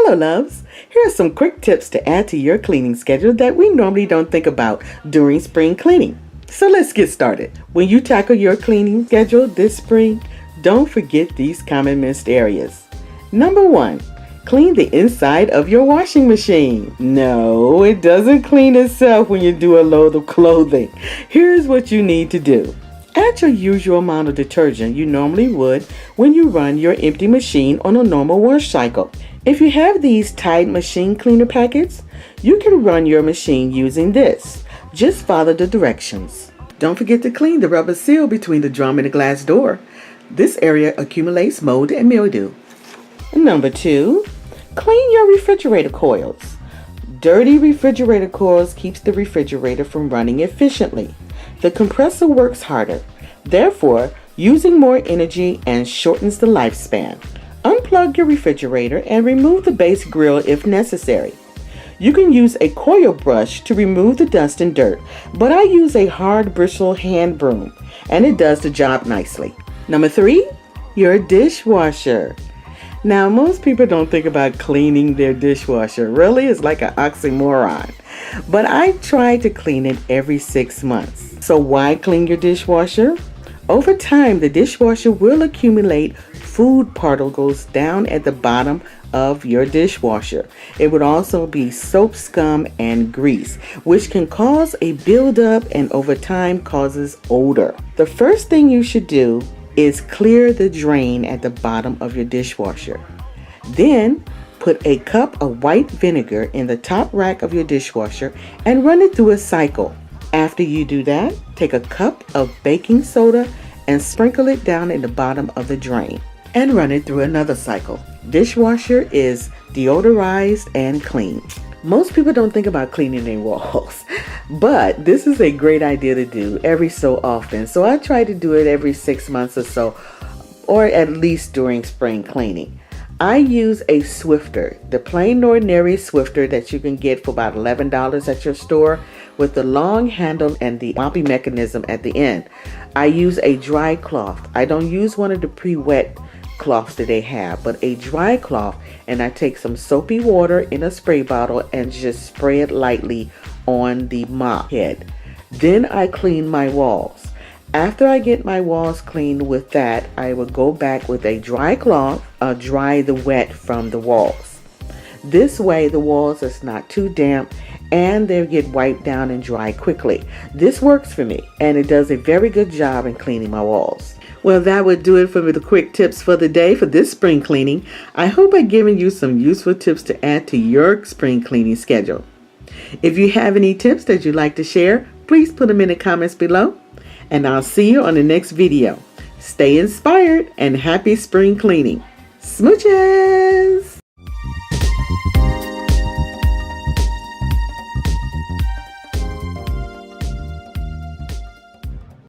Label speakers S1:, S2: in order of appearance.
S1: Hello loves! Here are some quick tips to add to your cleaning schedule that we normally don't think about during spring cleaning. So let's get started. When you tackle your cleaning schedule this spring, don't forget these common missed areas. Number 1. Clean the inside of your washing machine. No, it doesn't clean itself when you do a load of clothing. Here's what you need to do. Add your usual amount of detergent you normally would when you run your empty machine on a normal wash cycle. If you have these Tide machine cleaner packets, you can run your machine using this. Just follow the directions. Don't forget to clean the rubber seal between the drum and the glass door. This area accumulates mold and mildew. Number 2, clean your refrigerator coils. Dirty refrigerator coils keeps the refrigerator from running efficiently. The compressor works harder, therefore using more energy and shortens the lifespan. Unplug your refrigerator and remove the base grill if necessary. You can use a coil brush to remove the dust and dirt, but I use a hard bristle hand broom and it does the job nicely. Number 3, your dishwasher. Now most people don't think about cleaning their dishwasher. Really, it's like an oxymoron. But I try to clean it every 6 months. So why clean your dishwasher? Over time, the dishwasher will accumulate food particles down at the bottom of your dishwasher. It would also be soap scum and grease, which can cause a buildup and over time causes odor. The first thing you should do is clear the drain at the bottom of your dishwasher. Then put a cup of white vinegar in the top rack of your dishwasher and run it through a cycle. After you do that, take a cup of baking soda and sprinkle it down in the bottom of the drain and run it through another cycle. Dishwasher is deodorized and clean. Most people don't think about cleaning their walls, but this is a great idea to do every so often. So I try to do it every 6 months or so, or at least during spring cleaning. I use a Swiffer, the plain ordinary Swiffer that you can get for about $11 at your store with the long handle and the mopping mechanism at the end. I use a dry cloth. I don't use one of the pre-wet cloths that they have, but a dry cloth, and I take some soapy water in a spray bottle and just spray it lightly on the mop head. Then I clean my walls. After I get my walls cleaned with that, I will go back with a dry cloth, dry the wet from the walls. This way the walls is not too damp and they get wiped down and dry quickly. This works for me and it does a very good job in cleaning my walls. Well, that would do it for the quick tips for the day for this spring cleaning. I hope I've given you some useful tips to add to your spring cleaning schedule. If you have any tips that you'd like to share, please put them in the comments below. And I'll see you on the next video. Stay inspired and happy spring cleaning. Smooches!